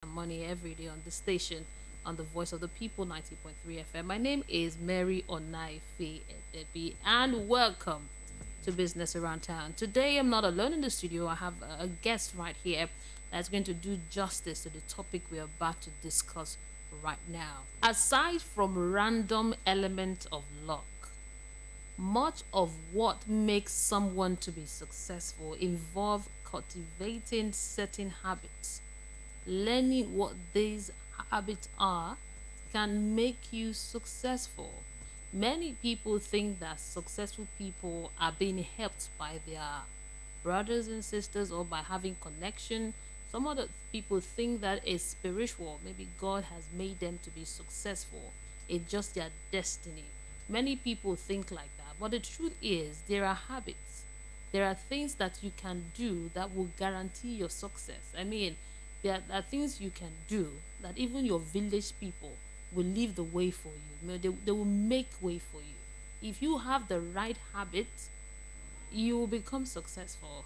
Money every day on the station on the Voice of the People 90.3 FM. My name is Mary Onaife Edebi, and welcome to Business Around Town. Today I'm not alone in the studio. I have a guest right here that's going to do justice to the topic we're about to discuss right now. Aside from random element of luck, much of what makes someone to be successful involve cultivating certain habits. Learning what these habits are can make you successful. Many people think that successful people are being helped by their brothers and sisters or by having connection. Some other people think that it's spiritual. Maybe God has made them to be successful. It's just their destiny. Many people think like that. But the truth is, there are habits. There are things that you can do that will guarantee your success. I mean, there are things you can do that even your village people will leave the way for you. You know, they will make way for you. If you have the right habits, you will become successful.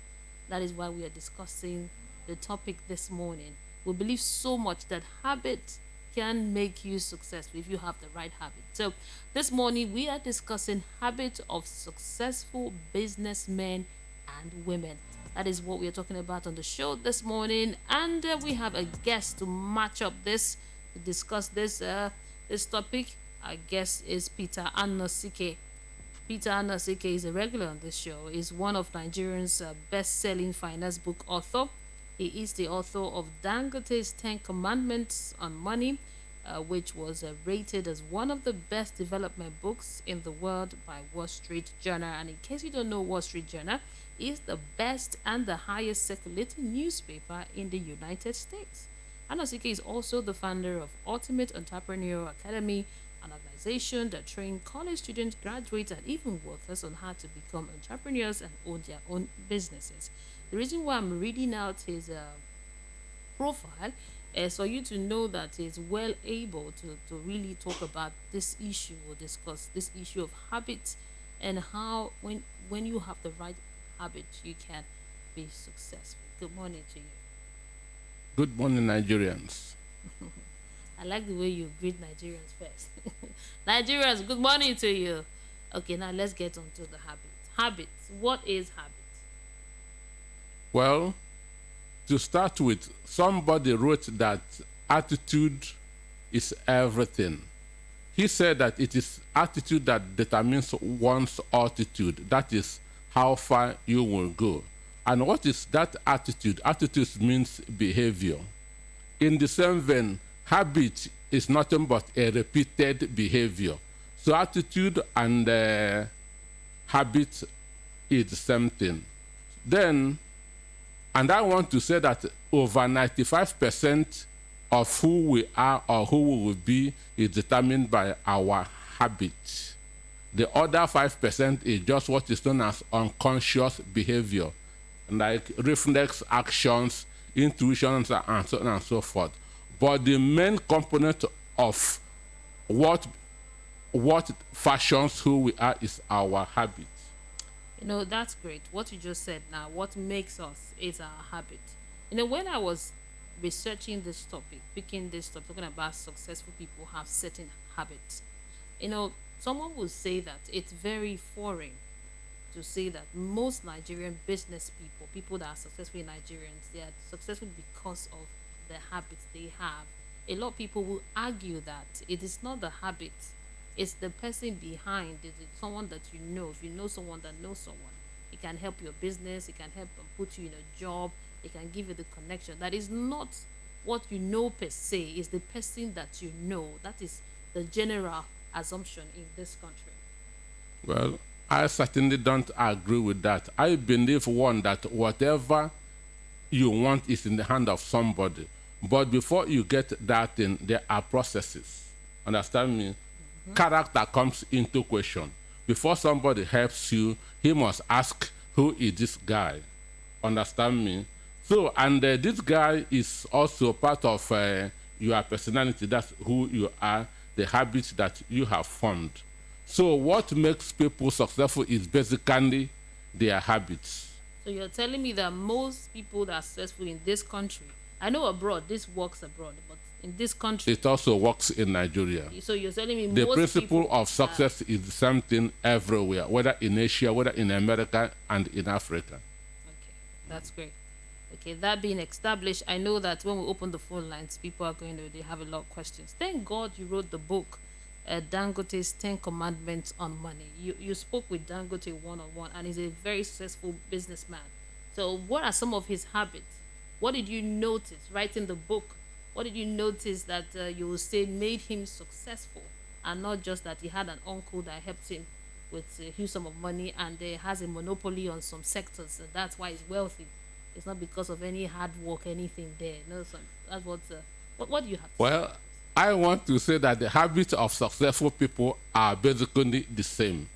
That is why we are discussing the topic this morning. We believe so much that habit can make you successful if you have the right habit. So, this morning we are discussing habits of successful businessmen and women. That is what we are talking about on the show this morning, and we have a guest to match up this to discuss this topic. Our guest is Peter Anosike. Peter Anasike is a regular on this show. He's one of Nigerians' best-selling finance book author. He is the author of Dangote's 10 Commandments on Money, which was rated as one of the best development books in the world by Wall Street Journal. And in case you don't know, Wall Street Journal is the best and the highest circulating newspaper in the United States. Anosike is also the founder of Ultimate Entrepreneur Academy, an organization that trains college students, graduates, and even workers on how to become entrepreneurs and own their own businesses. The reason why I'm reading out his profile is for you to know that he's well able to really talk about this issue or discuss this issue of habits and how when you have the right habits you can be successful. Good morning to you. Good morning, Nigerians. I like the way you greet Nigerians first. Nigerians, good morning to you. Okay, now let's get on to the habits. Habits. What is habit? Well, to start with, somebody wrote that attitude is everything. He said that it is attitude that determines one's altitude. That is how far you will go. And what is that attitude? Attitude means behavior. In the same vein, habit is nothing but a repeated behavior. So attitude and habit is the same thing. Then, and I want to say that over 95% of who we are or who we will be is determined by our habits. The other 5% is just what is known as unconscious behavior, like reflex actions, intuitions, and so on and so forth. But the main component of what fashions who we are is our habits. You know, that's great. What you just said now, what makes us is our habit. You know, when I was researching this topic, picking this topic, talking about successful people have certain habits, you know, someone will say that it's very foreign to say that most Nigerian business people, people that are successful in Nigerians, they are successful because of the habits they have. A lot of people will argue that it is not the habit, it's the person behind. It's someone that you know. If you know someone that knows someone, it can help your business, it can help put you in a job, it can give you the connection. That is not what you know per se, is the person that you know. That is the general assumption in this country. Well, I certainly don't agree with that. I believe, one, that whatever you want is in the hand of somebody. But before you get that thing, there are processes. Understand me? Character comes into question. Before somebody helps you, he must ask, who is this guy? Understand me? So, and this guy is also part of your personality. That's who you are, the habits that you have formed. So, what makes people successful is basically their habits. So you're telling me that most people that are successful in this country I know abroad, this works abroad, but in this country, It also works in Nigeria. so you're telling me The most principle people of success is the same thing everywhere, whether in Asia, whether in America, and in Africa. Okay, that's great. Okay, that being established, I know that when we open the phone lines, people are going to they have a lot of questions. Thank God you wrote the book, Dangote's 10 Commandments on Money. You spoke with Dangote one-on-one, and he's a very successful businessman. So, what are some of his habits? What did you notice writing the book? What did you notice that you will say made him successful, and not just that he had an uncle that helped him with a huge sum of money and has a monopoly on some sectors, and that's why he's wealthy. It's not because of any hard work, anything there. No, so that's what do you have to say? Well, I want to say that the habits of successful people are basically the same.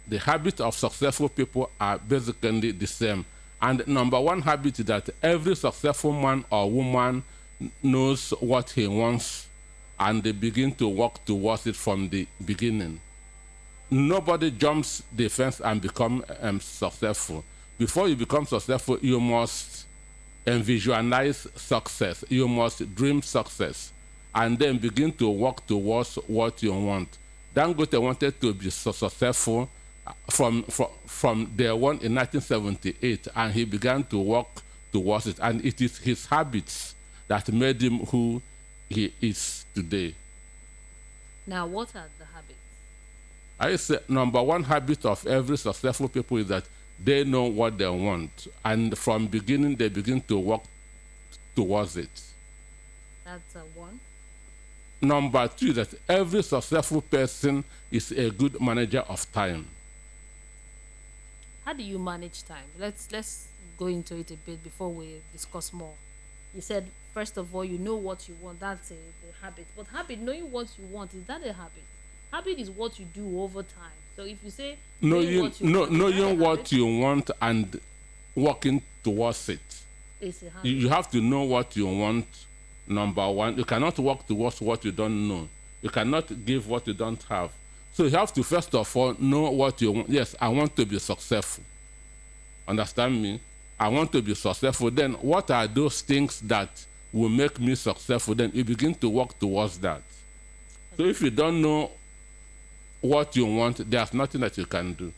The habits of successful people are basically the same. And number one habit is that every successful man or woman knows what he wants, and they begin to work towards it from the beginning. Nobody jumps the fence and become successful. Before you become successful, you must visualize success. You must dream success, and then begin to work towards what you want. Dangote wanted to be successful from day one in 1978, and he began to work towards it. And it is his habits that made him who he is today. Now, what are the habits? I say number one habit of every successful people is that they know what they want, and from beginning they begin to work towards it. That's one. Number two is that every successful person is a good manager of time. How do you manage time? Let's go into it a bit before we discuss more. You said first of all you know what you want. That's the habit. But habit, knowing what you want, is that a habit? Habit is what you do over time. So if you say Knowing knowing what you want and working towards it. is a habit. You have to know what you want. Number one, you cannot work towards what you don't know. You cannot give what you don't have. So you have to first of all know what you want. Yes, I want to be successful. Understand me? I want to be successful. Then what are those things that will make me successful? Then you begin to work towards that. So if you don't know what you want, there's nothing that you can do.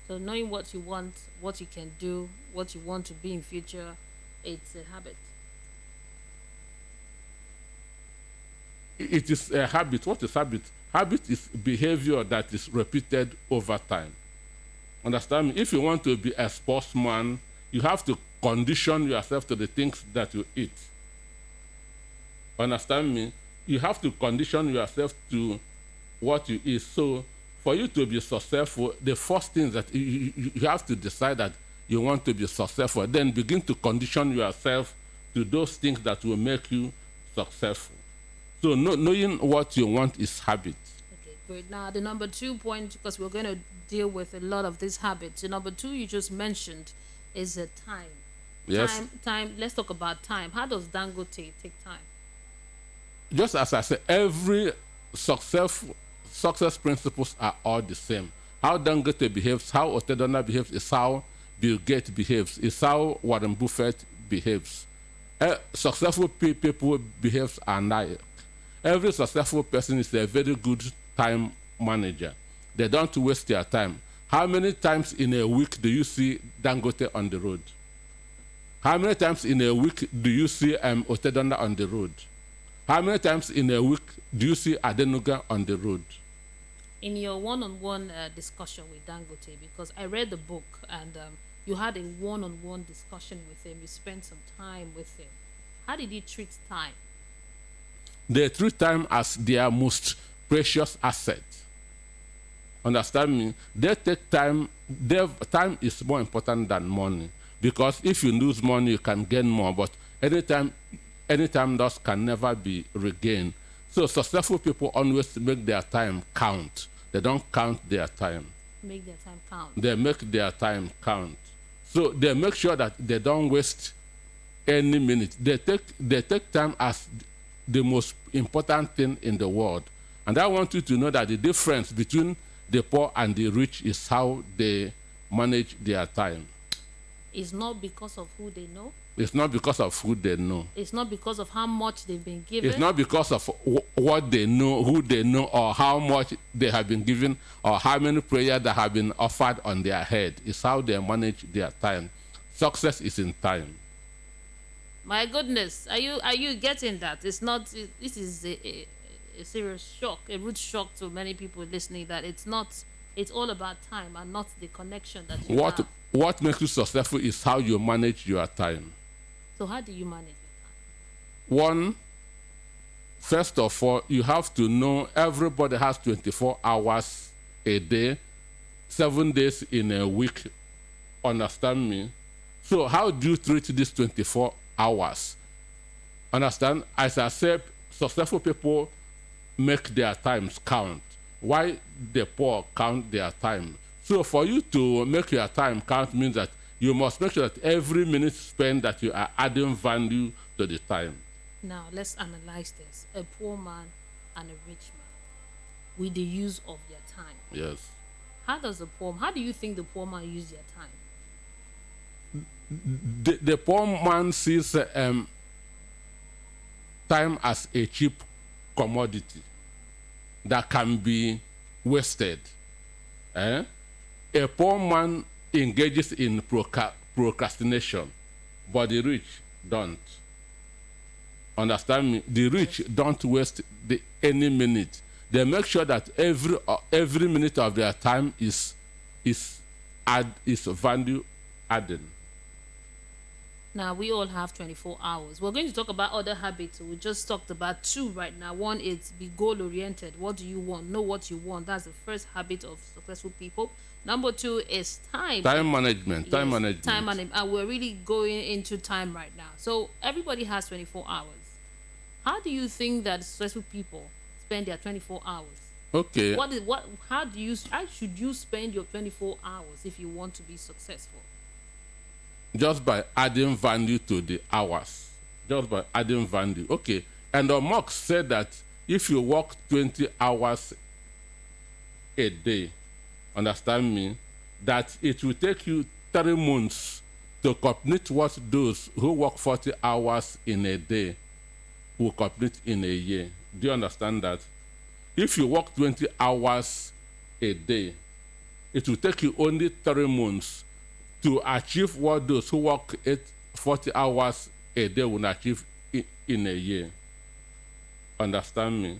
So knowing what you want, what you can do, what you want to be in future, it's a habit. It is a habit. What is habit? Habit is behavior that is repeated over time. Understand me? If you want to be a sportsman, you have to condition yourself to the things that you eat. Understand me? You have to condition yourself to what you eat. So for you to be successful, the first thing that you have to decide that you want to be successful. Then begin to condition yourself to those things that will make you successful. So knowing what you want is habit. Okay, great. Now the number 2 point, because we're going to deal with a lot of these habits. The number 2 you just mentioned is time. Yes. Time. Let's talk about time. How does Dangote take time? Just as I said, every success principles are all the same. How Dangote behaves, how Otedona behaves, is how Bill Gates behaves, is how Warren Buffett behaves. Successful people behaves alike. Every successful person is a very good time manager. They don't waste their time. How many times in a week do you see Dangote on the road? How many times in a week do you see Otedona on the road? How many times in a week do you see Adenuga on the road? In your one-on-one discussion with Dangote, because I read the book and you had a one-on-one discussion with him, you spent some time with him. How did he treat time? They treat time as their most precious asset. Understand me? They take time. Time is more important than money, because if you lose money, you can gain more. But anytime lost can never be regained. So successful people always make their time count. They don't count their time. Make their time count. They make their time count. So they make sure that they don't waste any minute. They take time as the most important thing in the world. And I want you to know that the difference between the poor and the rich is how they manage their time. Okay, great. Now the number 3 point, because we're going to deal with a lot of these habits. The number 2 you just mentioned is time. Time. Let's talk about time. How does Dangote behave? How Otedona behaves, is how Bill Gates behaves, is how Warren Buffett behaves. How many times It's not because of who they know. It's not because of who they know. It's not because of how much they've been given. It's not because of what they know, who they know, or how much they have been given, or how many prayers that have been offered on their head. It's how they manage their time. Success is in time. My goodness, are you getting that? It's not. This is a serious shock, a rude shock to many people listening. That it's not. It's all about time and not the connection that you have. What makes you successful is how you manage your time. So how do you manage your time? One, first of all, you have to know everybody has 24 hours a day, 7 days in a week. Understand me? So how do you treat these 24 hours? Understand? As I said, successful people make their times count. Why the poor count their time? So for you to make your time count means that you must make sure that every minute spent that you are adding value to the time. Now let's analyze this: a poor man and a rich man, with the use of their time. Yes. How do you think the poor man use their time? The poor man sees time as a cheap commodity that can be wasted. Eh? A poor man engages in procrastination, but the rich don't. Understand me? The rich don't waste any minute. They make sure that every minute of their time is value adding. Now, we all have 24 hours. We're going to talk about other habits. We just talked about two right now. One is be goal oriented. What do you want? Know what you want. That's the first habit of successful people. Number two is time. Time management. Time management. Time management. And we're really going into time right now. So everybody has 24 hours. How do you think that successful people spend their 24 hours? Okay. How should you spend your 24 hours if you want to be successful? Just by adding value to the hours. Just by adding value. Okay. And Marx said that if you work 20 hours a day, understand me, that it will take you 3 months to complete what those who work 40 hours in a day will complete in a year. Do you understand that? If you work 20 hours a day, it will take you only 3 months to achieve what those who work 40 hours a day will achieve in a year. Understand me?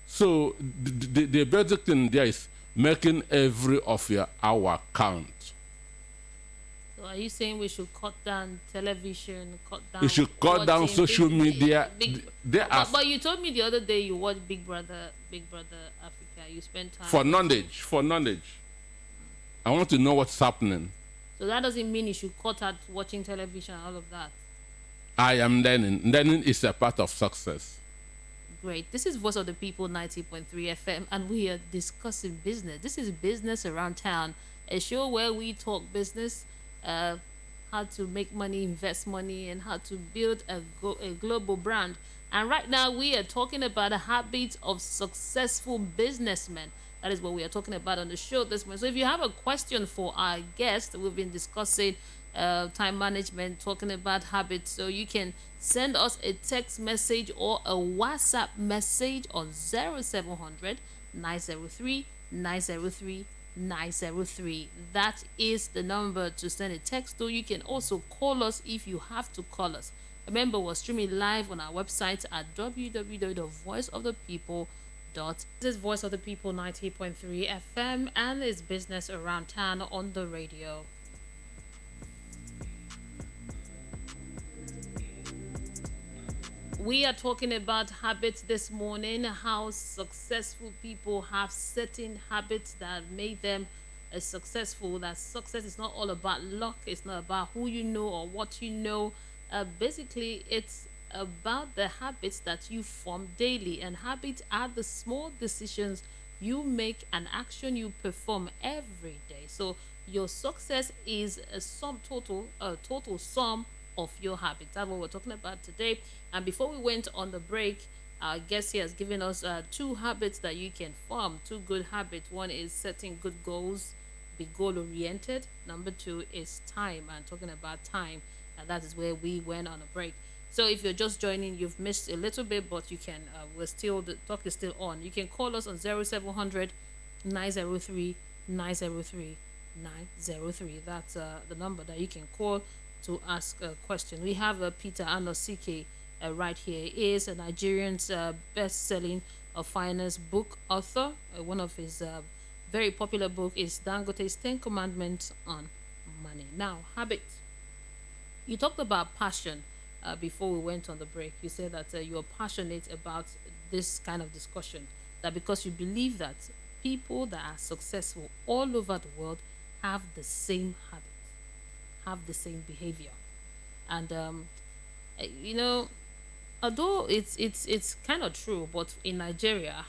So the basic thing there is making every of your hour count. So are you saying we should cut down television, cut down? You should cut down social media. But you told me the other day you watch Big Brother Africa. You spend time for knowledge. For knowledge, I want to know what's happening. So that doesn't mean you should cut out watching television and all of that. I am learning. Learning is a part of success. Great. This is Voice of the People 90.3 FM, and we are discussing business. This is Business Around Town, a show where we talk business, how to make money, invest money, and how to build a global brand. And right now, we are talking about the habits of successful businessmen. That is what we are talking about on the show this morning. So if you have a question for our guest, we've been discussing time management, talking about habits. So you can send us a text message or a WhatsApp message on 0700 903 903 903. That is the number to send a text to. You can also call us if you have to call us. Remember, we're streaming live on our website at www.voiceofthepeople.com. This is Voice of the People 90.3 FM, and it's Business Around Town on the radio. We are talking about habits this morning, how successful people have certain habits that make them successful. That success is not all about luck, it's not about who you know or what you know. Basically, it's about the habits that you form daily, and habits are the small decisions you make and action you perform every day. So your success is a total sum of your habits. That's what we're talking about today. And before we went on the break, our guest here has given us 2 habits that you can form, 2 good habits. One is setting good goals. be goal oriented. Number two is time, and talking about time, and that is where we went on a break. So if you're just joining, you've missed a little bit, but you can. We're still the talk is still on. You can call us on 0700 903 903 903. That's the number that you can call to ask a question. We have Peter Anosike right here. He is a Nigerian's best-selling finance book author. One of his very popular book is Dangote's 10 Commandments on Money. Now, habits. You talked about passion before we went on the break. You said that you're passionate about this kind of discussion, that because you believe that people that are successful all over the world have the same habits, have the same behavior. And you know, although it's kind of true, but in Nigeria,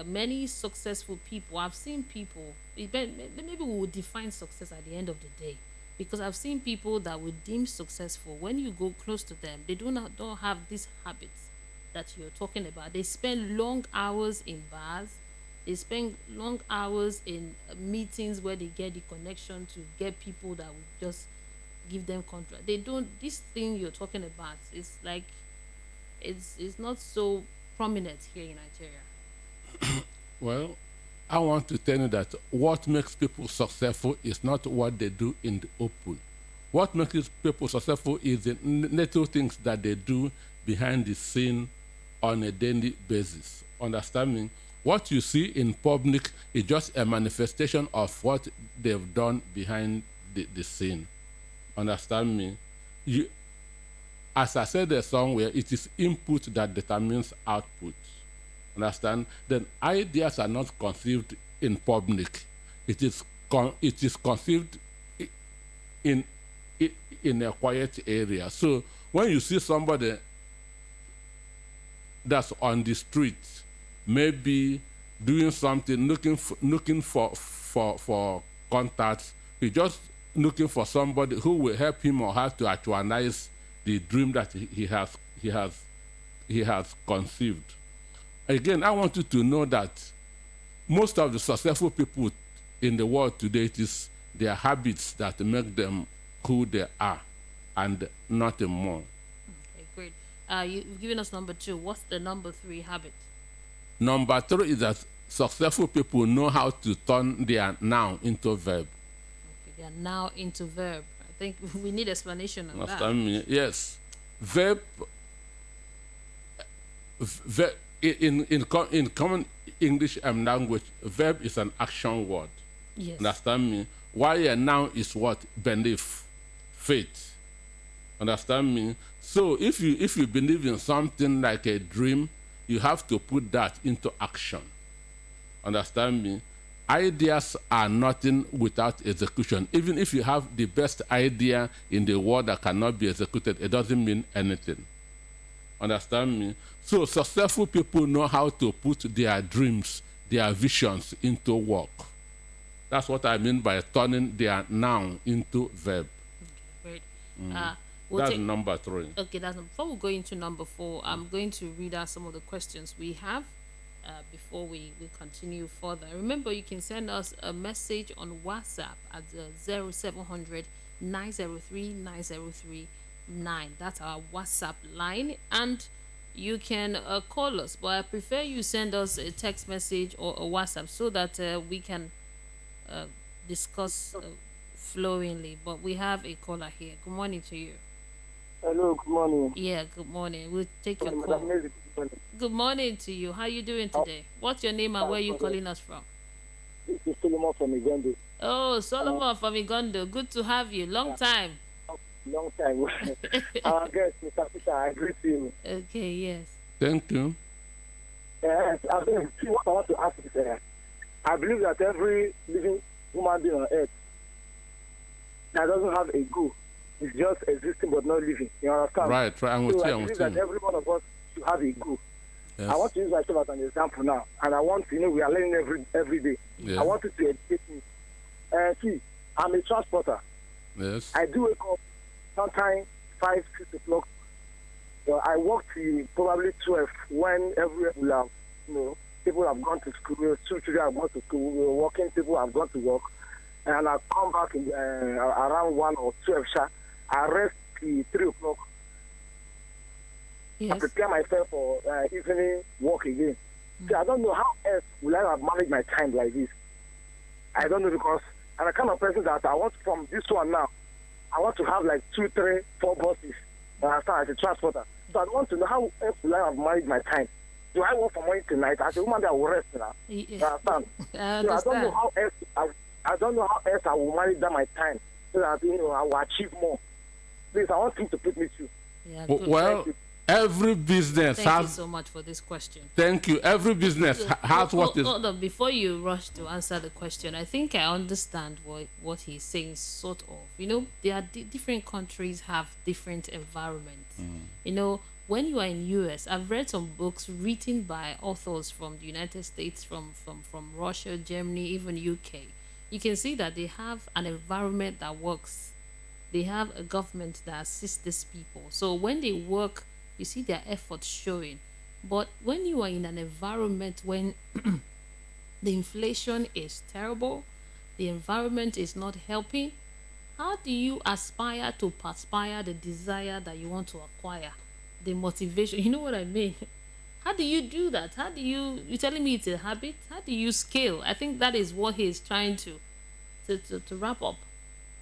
many successful people, I've seen people, maybe we will define success at the end of the day, because I've seen people that we deem successful, when you go close to them, they don't have these habits that you're talking about. They spend long hours in bars, they spend long hours in meetings where they get the connection to get people that will just give them contract. They don't, this thing you're talking about, it's like it's not so prominent here in Nigeria. Well, I want to tell you that what makes people successful is not what they do in the open. What makes people successful is the little things that they do behind the scene on a daily basis. Understand me? What you see in public is just a manifestation of what they've done behind the scene. Understand me? As I said there somewhere, it is input that determines output. Understand? Then ideas are not conceived in public. It is conceived in a quiet area. So when you see somebody that's on the street, maybe doing something, looking for contacts, he's just looking for somebody who will help him or her to actualize the dream that he has conceived. Again, I want you to know that most of the successful people in the world today, it is their habits that make them who they are, and nothing more. Okay, great. You've given us number two. What's the number three habit? Number three is that successful people know how to turn their noun into verb. Okay, they are now into verb. I think we need explanation on Understand that. me? Yes. Verb in common English language, verb is an action word. Yes. Understand me? While a noun is what? Belief, faith. Understand me? So if you believe in something like a dream, you have to put that into action. Understand me? Ideas are nothing without execution. Even if you have the best idea in the world that cannot be executed, it doesn't mean anything. Understand me? So successful people know how to put their dreams, their visions into work. That's what I mean by turning their noun into verb. Okay, great. That's number three. Okay, before we go into number four, I'm going to read out some of the questions we have before we continue further. Remember, you can send us a message on WhatsApp at 0700 903 903 9. That's our WhatsApp line, and you can call us, but I prefer you send us a text message or a WhatsApp so that we can discuss flowingly. But we have a caller here. Good morning to you. Hello, good morning. Yeah, good morning. We'll take your Madam call. Mary, good morning. Good morning to you. How you doing today? What's your name and where you calling us from? This is Solomon from Uganda. Oh, Solomon from Igondo. Good to have you. Long time. Long time. Our guest, Mr. Peter, I greet you. Okay, yes. Thank you. Yes, see what I want to ask is, I believe that every living human being on earth that doesn't have a goal is just existing but not living. You understand? Right. I'm with So you. I I'm believe with that you. every one of us should have a goal. Yes. I want to use myself as an example now, and I want to, we are learning every day. Yes. I want you to educate me. See, I'm a transporter. Yes. I do wake up sometime 5, 6 o'clock. I work till probably 12 when everywhere will have, people have gone to school, two children have gone to school, we're working, people have gone to work. and I come back in, around 1 or 12 sha. I rest till 3 o'clock. I Yes. prepare myself for evening walk again. So I don't know how else will I have managed my time like this. I don't know, because I'm the kind of person that I want from this one now. I want to have like 2, 3, 4 buses. You understand, as a transporter. So I want to know how else will I have managed my time. Do I work from morning to night? As a woman, that will rest now. You understand? I So I don't know understand. how else. I don't know how else I will manage that my time so that I will achieve more. Please, I want him to put me through. Yeah, good. Well, every business Thank you has. so much for this question. Thank you. Every business has what is. Hold on, before you rush to answer the question, I think I understand what he's saying, sort of. There are different countries have different environments. When you are in US, I've read some books written by authors from the United States, from Russia, Germany, even UK. You can see that they have an environment that works. They have a government that assists these people. So when they work, you see their efforts showing. But when you are in an environment when the inflation is terrible, the environment is not helping, how do you aspire to perspire the desire that you want to acquire? The motivation, you know what I mean? How do you do that? How do you're telling me it's a habit? How do you scale? I think that is what he's trying to wrap up.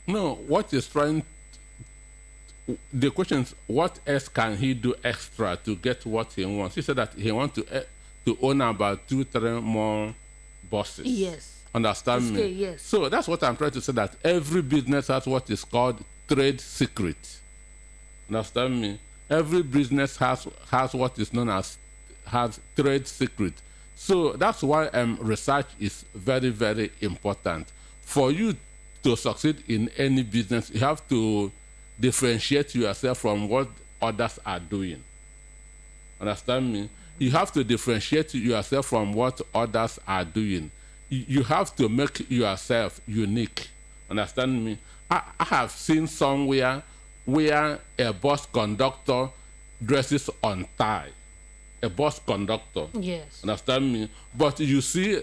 No, what is trying. The question is, what else can he do extra to get what he wants? He said that he wants to own about 2, 3 more buses. Yes. Understand me? Okay, yes. So that's what I'm trying to say, that every business has what is called trade secret. Understand me? Every business has what is known as has trade secret. So that's why research is very, very important. For you to succeed in any business, you have to differentiate yourself from what others are doing. Understand me? You have to differentiate yourself from what others are doing. You have to make yourself unique. Understand me? I have seen somewhere where a bus conductor dresses on tie. A bus conductor. Yes. Understand me? But you see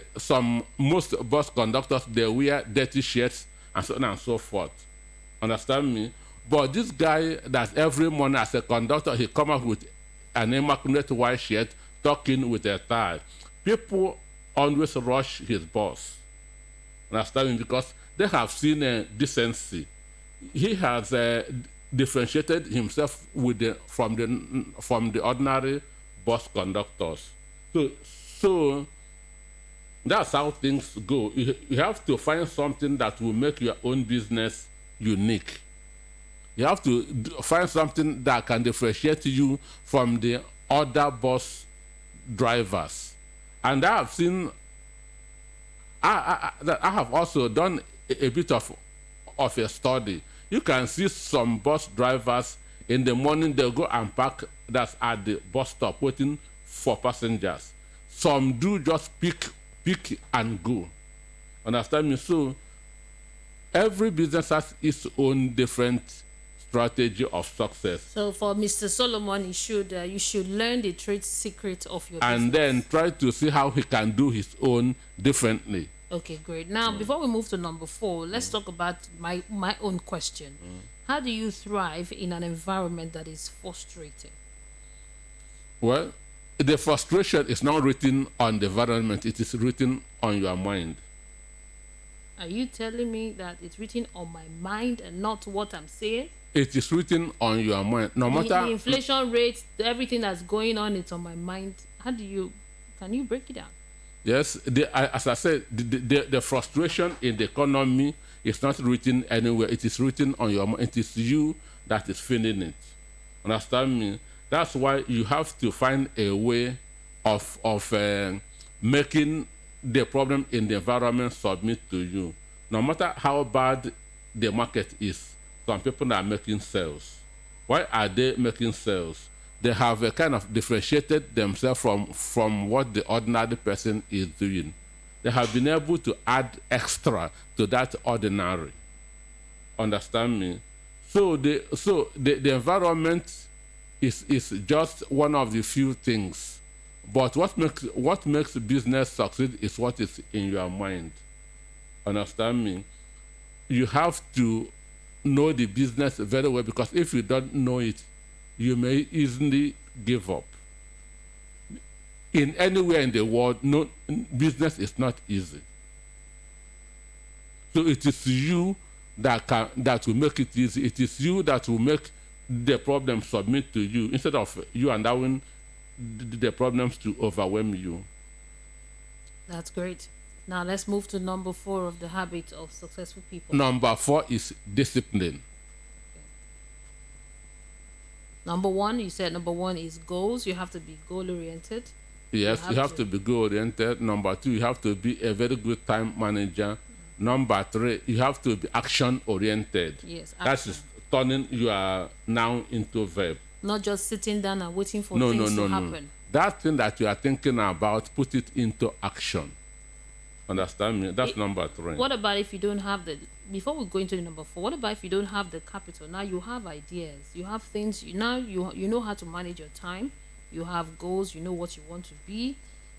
most bus conductors, they wear dirty shirts and so on and so forth. Understand me? But this guy that every morning as a conductor, he come up with an immaculate white shirt, talking with a tie. People always rush his bus. Understand me? Because they have seen decency. He has differentiated himself from the ordinary bus conductors. So that's how things go. You have to find something that will make your own business unique. You have to find something that can differentiate you from the other bus drivers. And I have seen, I have also done a bit of a study. You can see some bus drivers in the morning, they'll go and park that's at the bus stop waiting for passengers. Some do just pick and go. Understand me? So every business has its own different strategy of success. So for Mr. Solomon, you should learn the trade secret of your And business. then try to see how he can do his own differently. Okay, great. Now, before we move to number 4, let's talk about my own question. How do you thrive in an environment that is frustrating? Well, the frustration is not written on the environment, it is written on your mind. Are you telling me that it's written on my mind and not what I'm saying? It is written on your mind. No The matter inflation rate, everything that's going on, it's on my mind. Can you break it down? yes, as I said, the frustration in the economy is not written anywhere. It is written on your mind. It is you that is feeling it. Understand me? That's why you have to find a way of making the problem in the environment submit to you. No matter how bad the market is, some people are making sales. Why are they making sales? They have a kind of differentiated themselves from what the ordinary person is doing. They have been able to add extra to that ordinary. Understand me? So the environment is just one of the few things. But what makes business succeed is what is in your mind. Understand me? you have to know the business very well, because if you don't know it, you may easily give up. In anywhere in the world, no business is not easy. So it is you that will make it easy. It is you that will make the problem submit to you, instead of you allowing the problems to overwhelm you. That's great. Now let's move to number 4 of the habit of successful people. Number 4 is discipline. Number 1, you said number 1 is goals. You have to be goal oriented. Yes, you have to be goal oriented. Number 2, you have to be a very good time manager. Number 3, you have to be action oriented. Yes, that action. is turning your noun into verb. Not just sitting down and waiting for things to happen. That thing that you are thinking about, put it into action. Understand me? That's number 3. What about if you don't have the, before we go into the number 4, what about if you don't have the capital? Now you have ideas, you have things, you know how to manage your time, you have goals, you know what you want to be.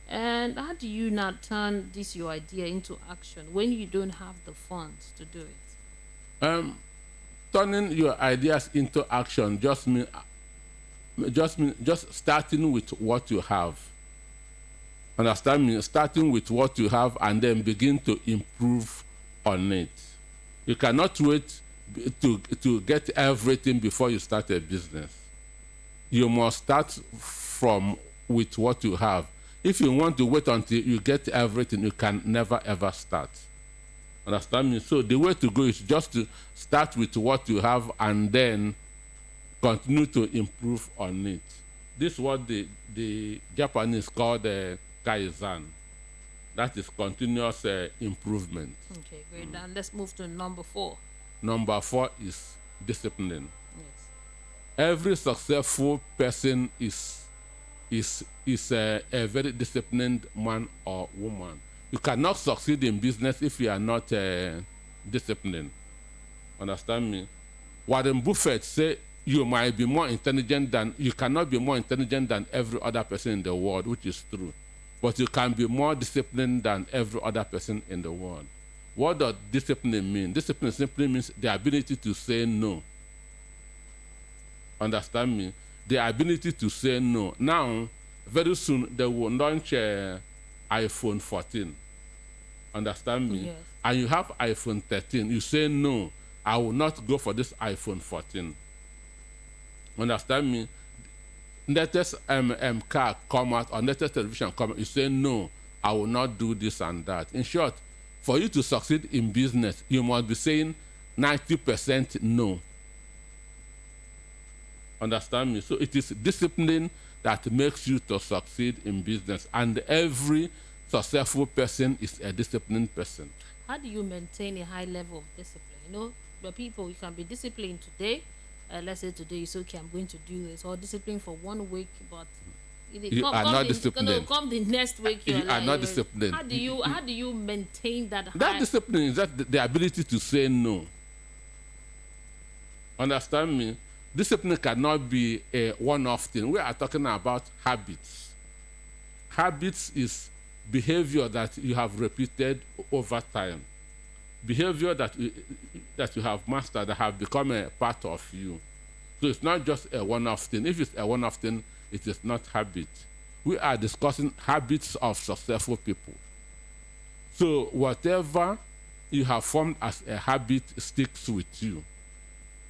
And how do you now turn this your idea into action when you don't have the funds to do it? Turning your ideas into action just starting with what you have. Understand me? Starting with what you have and then begin to improve on it. You cannot wait to get everything before you start a business. You must start with what you have. If you want to wait until you get everything, you can never ever start. Understand me? So the way to go is just to start with what you have and then continue to improve on it. This is what the Japanese call the Kaizen. That is continuous improvement. Okay, great. Now let's move to number 4. Number 4 is discipline. Yes. Every successful person is a very disciplined man or woman. You cannot succeed in business if you are not disciplined. Understand me? Warren Buffett say you might be more intelligent than, you cannot be more intelligent than every other person in the world, which is true. But you can be more disciplined than every other person in the world. What does discipline mean? Discipline simply means the ability to say no. Understand me? The ability to say no. Now, very soon they will launch iPhone 14. Understand me? Yes. And you have iPhone 13. You say no, I will not go for this iPhone 14. Understand me? Latest car come out or latest television come out. You say no, I will not do this and that. In short, for you to succeed in business, you must be saying 90% no. Understand me? So it is discipline that makes you to succeed in business, and every successful person is a disciplined person. How do you maintain a high level of discipline? You know, the people, you can be disciplined today. Let's say today you say, okay, I'm going to do this, or discipline for 1 week, but you are not disciplined. Come the next week, you are not disciplined. How do you maintain that high? That discipline is that the ability to say no. Understand me? Discipline cannot be a one-off thing. We are talking about habits. Habits is behavior that you have repeated over time. Behavior that you have mastered, that have become a part of you. So it's not just a one-off thing. If it's a one-off thing, it is not habit. We are discussing habits of successful people. So whatever you have formed as a habit sticks with you.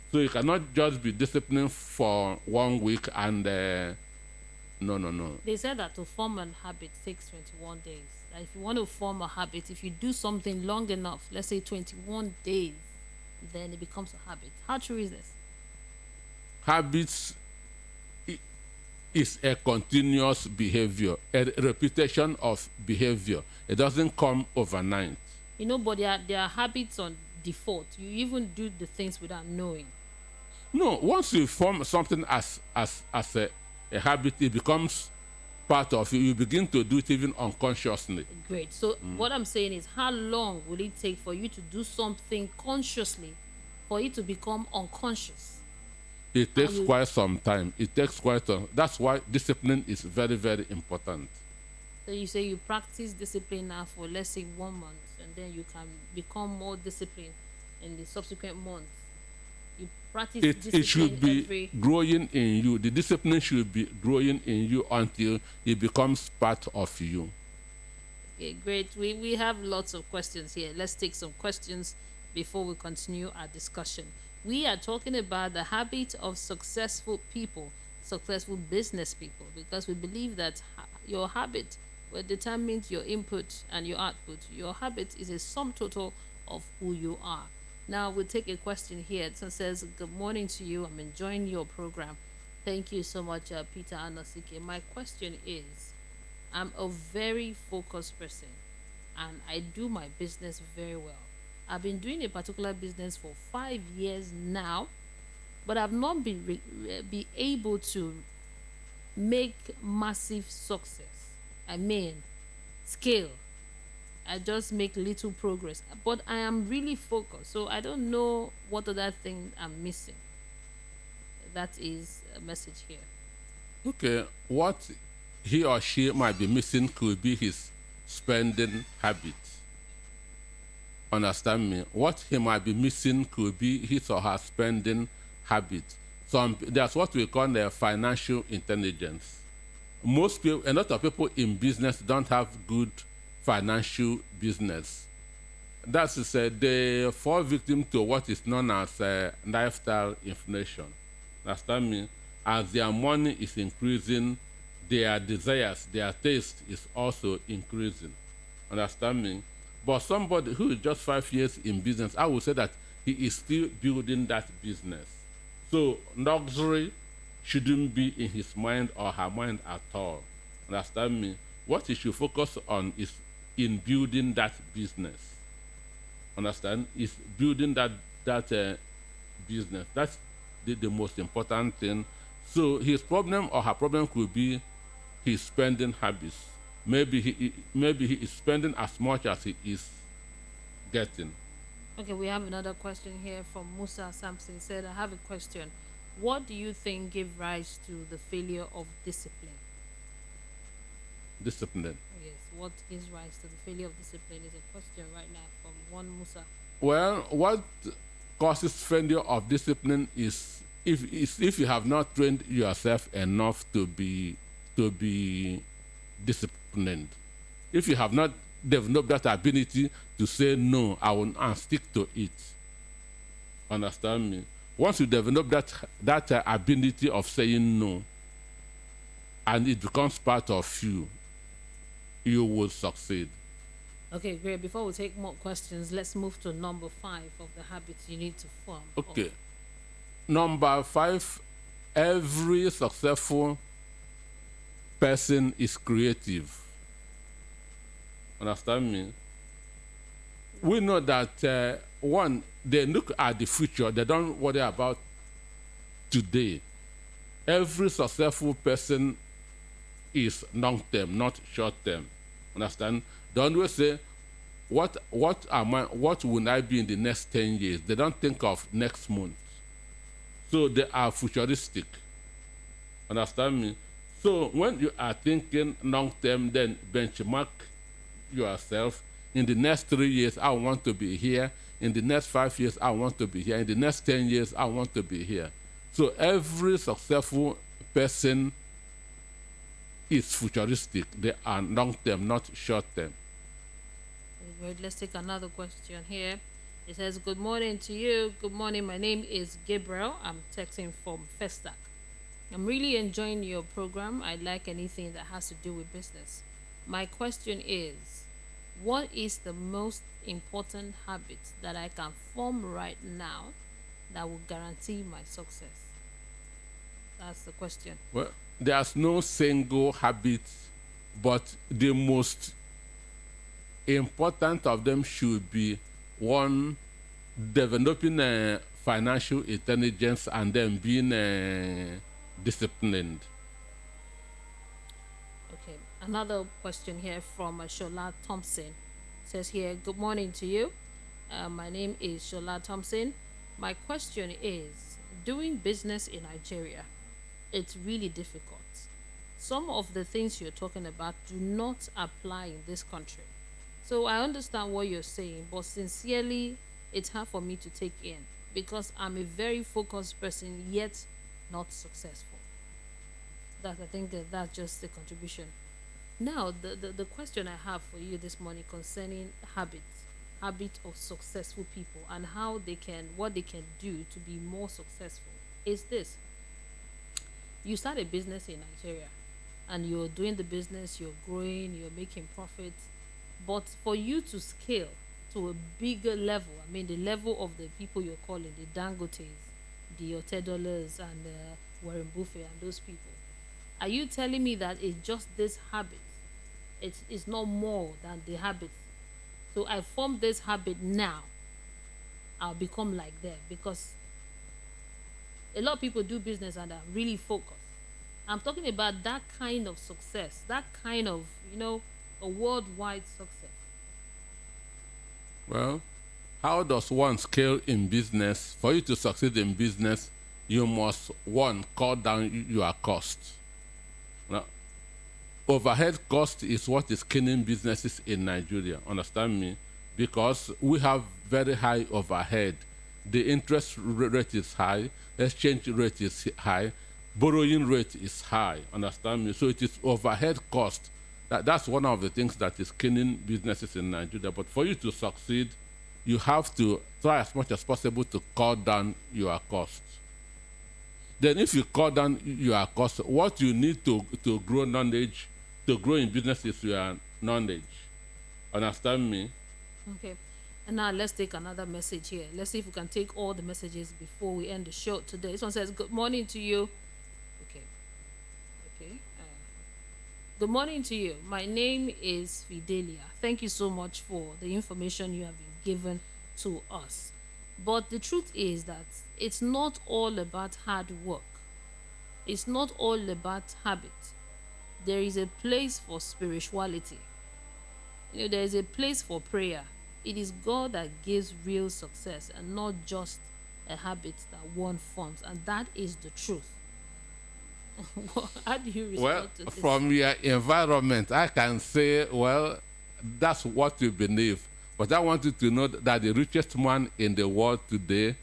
So you cannot just be disciplined for 1 week and no. They said that to form a habit takes 21 days. Like if you want to form a habit, if you do something long enough, let's say 21 days, then it becomes a habit. How true is this? Habits is a continuous behavior, a repetition of behavior. It doesn't come overnight. You know, but there are habits on default. You even do the things without knowing. No, once you form something as a habit, it becomes part of you. You begin to do it even unconsciously. Great. So what I'm saying is, how long will it take for you to do something consciously for it to become unconscious? It takes quite some time. That's why discipline is very, very important. So you say you practice discipline now for, let's say, 1 month, and then you can become more disciplined in the subsequent months. You practice It discipline should be every. growing in you. The discipline should be growing in you until it becomes part of you. Okay, great. We have lots of questions here. Let's take some questions before we continue our discussion. We are talking about the habit of successful people, successful business people, because we believe that your habit will determine your input and your output. Your habit is a sum total of who you are. Now we'll take a question here. It says, "Good morning to you. I'm enjoying your program. Thank you so much, Peter Anosike. My question is, I'm a very focused person and I do my business very well. I've been doing a particular business for 5 years now, but I've not be able to make massive success. I mean, scale. I just make little progress, but I am really focused. So I don't know what other thing I'm missing." That is a message here. Okay, what he or she might be missing could be his spending habits. Understand me? What he might be missing could be his or her spending habits. That's what we call the financial intelligence. Most people, a lot of people in business don't have good financial business. That is, they fall victim to what is known as lifestyle inflation. Understand me? As their money is increasing, their desires, their taste is also increasing. Understand me? But somebody who is just 5 years in business, I would say that he is still building that business. So luxury shouldn't be in his mind or her mind at all. Understand me? What he should focus on is in building that business. Understand? Is building that business. That's the most important thing. So his problem or her problem could be his spending habits. Maybe he is spending as much as he is getting. Okay, we have another question here from Musa Sampson. He said, "I have a question. What do you think gave rise to the failure of discipline?" Discipline. Yes, what gives rise to the failure of discipline is a question right now from one Musa. Well, what causes failure of discipline is if you have not trained yourself enough to be disciplined. If you have not developed that ability to say no, I will and stick to it. Understand me? Once you develop that ability of saying no, and it becomes part of you, you will succeed. Okay, great. Before we take more questions, let's move to number 5 of the habits you need to form. Okay. Number 5, every successful person is creative. Understand me? We know that one, they look at the future, they don't worry about today. Every successful person is long term, not short term. Understand? They always say, what will I be in the next 10 years? They don't think of next month. So they are futuristic. Understand me? So when you are thinking long term, then benchmark yourself. In the next 3 years, I want to be here. In the next 5 years, I want to be here. In the next 10 years, I want to be here. So every successful person is futuristic. They are long term, not short term. Great. Let's take another question here. It says, "Good morning to you. Good morning. My name is Gabriel. I'm texting from Festac. I'm really enjoying your program. I like anything that has to do with business. My question is, what is the most important habit that I can form right now that will guarantee my success?" That's the question. Well, there's no single habit, but the most important of them should be one, developing a financial intelligence and then being disciplined. Okay, another question here from Shola Thompson. Says here, "Good morning to you. My name is Shola Thompson. My question is, doing business in Nigeria, it's really difficult. Some of the things you're talking about do not apply in this country. So I understand what you're saying, but sincerely, it's hard for me to take in because I'm a very focused person, yet not successful. That I think that's just the contribution. Now, the question I have for you this morning concerning habit of successful people and how they can what they can do to be more successful is this. You start a business in Nigeria and you're doing the business, you're growing, you're making profits. But for you to scale to a bigger level, I mean, the level of the people you're calling, the Dangotes, the Otedolas, and Warren Buffett, and those people, are you telling me that it's just this habit? It's not more than the habit. So I form this habit now, I'll become like them because a lot of people do business and are really focused. I'm talking about that kind of success, that kind of, a worldwide success. Well, how does one scale in business? For you to succeed in business, you must, one, cut down your cost. Now, overhead cost is what is killing businesses in Nigeria. Understand me? Because we have very high overhead. The interest rate is high, exchange rate is high, borrowing rate is high. Understand me? So it is overhead cost. That's one of the things that is killing businesses in Nigeria. But for you to succeed, you have to try as much as possible to cut down your costs. Then if you cut down your costs, what you need to grow knowledge, to grow in business is your knowledge. Understand me? Okay. And now let's take another message here. Let's see if we can take all the messages before we end the show today. This one says, good morning to you. Okay. Good morning to you. My name is Fidelia. Thank you so much for the information you have been given to us. But the truth is that it's not all about hard work. It's not all about habit. There is a place for spirituality. There is a place for prayer. It is God that gives real success and not just a habit that one forms. And that is the truth. How do you respond to this? From your environment, I can say, well, that's what you believe. But I want you to know that the richest man in the world today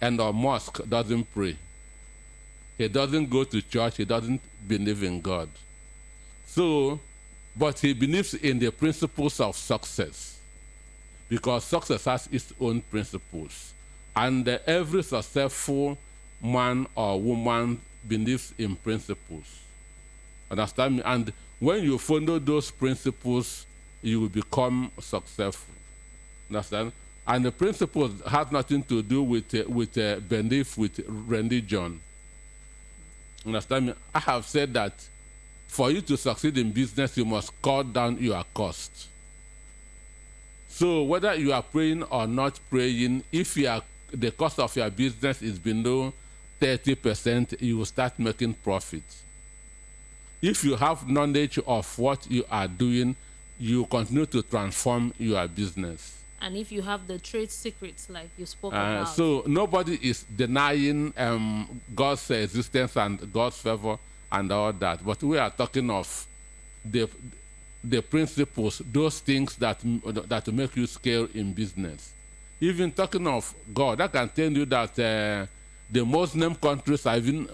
and a mosque doesn't pray. He doesn't go to church. He doesn't believe in God. So, but he believes in the principles of success because success has its own principles. And every successful man or woman believes in principles. Understand me? And when you follow those principles, you will become successful. Understand? And the principles have nothing to do with belief, with religion. Understand me? I have said that for you to succeed in business, you must cut down your cost. So whether you are praying or not praying, if the cost of your business is below 30%, you will start making profits. If you have knowledge of what you are doing, you continue to transform your business. And if you have the trade secrets like you spoke about. So nobody is denying God's existence and God's favor and all that. But we are talking of the principles, those things that make you scale in business. Even talking of God, I can tell you that the Muslim countries are even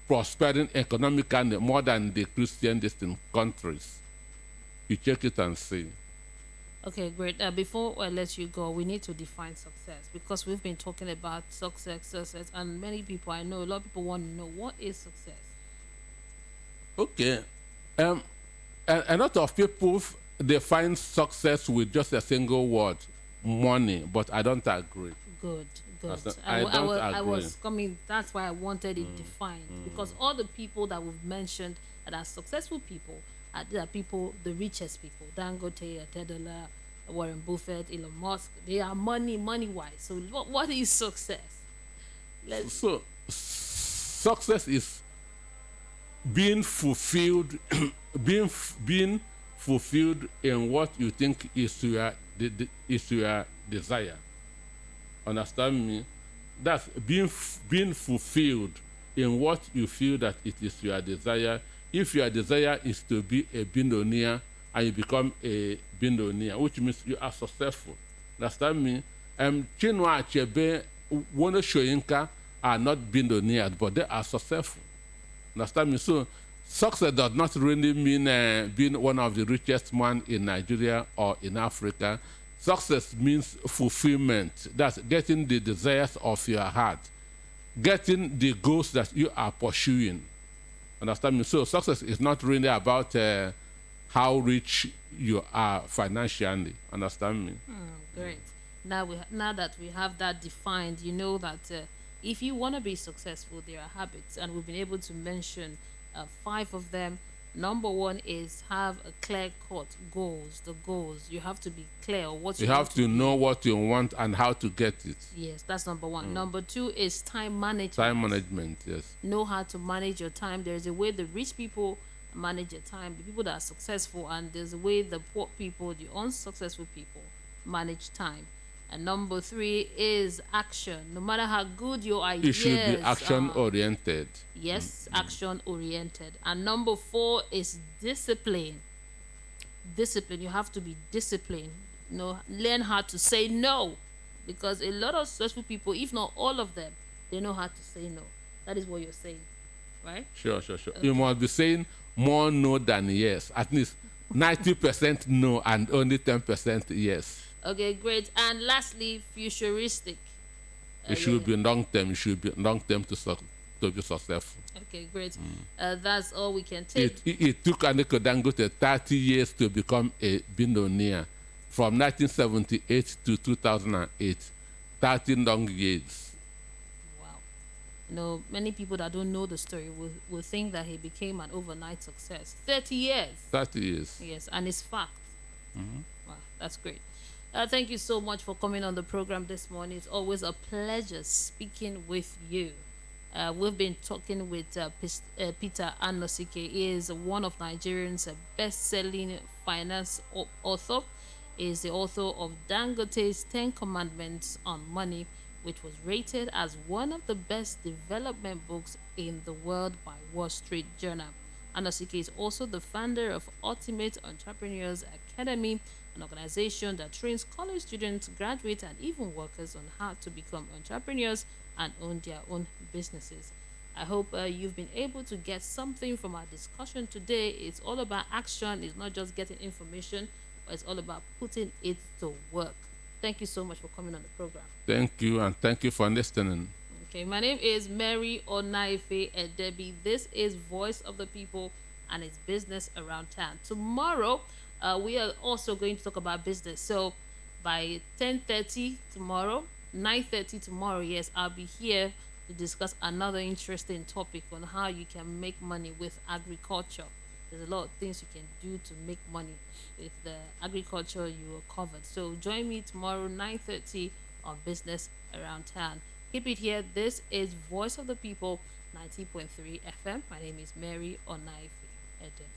prospering economically more than the Christian distant countries. You check it and see. Okay, great. Before I let you go, we need to define success because we've been talking about success, and many people I know, a lot of people want to know what is success. Okay, a lot of people define success with just a single word, money, but I don't agree. Good. I was coming. That's why I wanted it defined because all the people that we've mentioned that are successful people are people, the richest people, Dangote, Otedola, Warren Buffett, Elon Musk. They are money-wise. So what is success? So success is being fulfilled, being fulfilled in what you think is your desire. Understand me? That's being fulfilled in what you feel that it is your desire. If your desire is to be a billionaire and you become a billionaire, which means you are successful. Understand me? Chinua Achebe, Wano Shoyinka are not billionaires, but they are successful. Understand me? So success does not really mean being one of the richest man in Nigeria or in Africa. Success means fulfillment. That's getting the desires of your heart, getting the goals that you are pursuing. Understand me? So success is not really about how rich you are financially. Understand me? Great. Now that we have that defined, you know that if you want to be successful, there are habits, and we've been able to mention 5 of them. Number 1 is have a clear-cut goals. The goals, you have to be clear on what You you have want to be. know what you want and how to get it. Yes, that's number 1. Number 2 is time management. Time management, yes. Know how to manage your time. There's a way the rich people manage their time, the people that are successful, and there's a way the poor people, the unsuccessful people, manage time. And number 3 is action. No matter how good your You ideas should be are, action oriented. yes, action oriented. And number 4 is discipline. Discipline. You have to be disciplined. Learn how to say no, because a lot of successful people, if not all of them, they know how to say no. That is what you're saying, right? Sure. You must be saying more no than yes. At least 90% no and only 10% yes. Okay, great. And lastly, futuristic. It should be long term. It should be long term to be successful. Okay, great. That's all we can take. It took Aliko Dangote 30 years to become a billionaire, from 1978 to 2008. 30 long years. Wow. Many people that don't know the story will think that he became an overnight success. 30 years. 30 years. Yes, and it's fact. Wow, that's great. Thank you so much for coming on the program this morning. It's always a pleasure speaking with you. We've been talking with Peter Anosike. He is one of Nigerians' best-selling finance author. He is the author of Dangote's 10 Commandments on Money, which was rated as one of the best development books in the world by Wall Street Journal. Anosike is also the founder of Ultimate Entrepreneurs Academy, an organization that trains college students, graduates, and even workers on how to become entrepreneurs and own their own businesses. I hope you've been able to get something from our discussion today. It's all about action. It's not just getting information, but it's all about putting it to work. Thank you so much for coming on the program. Thank you, and thank you for listening. Okay, my name is Mary Onaife Edebi. This is Voice of the People, and it's business around town. Tomorrow, we are also going to talk about business. So by 10:30 tomorrow, 9:30 tomorrow, yes, I'll be here to discuss another interesting topic on how you can make money with agriculture. There's a lot of things you can do to make money with the agriculture you are covered. So join me tomorrow, 9:30 on Business Around Town. Keep it here. This is Voice of the People, 90.3 FM. My name is Mary Onaife Edebi.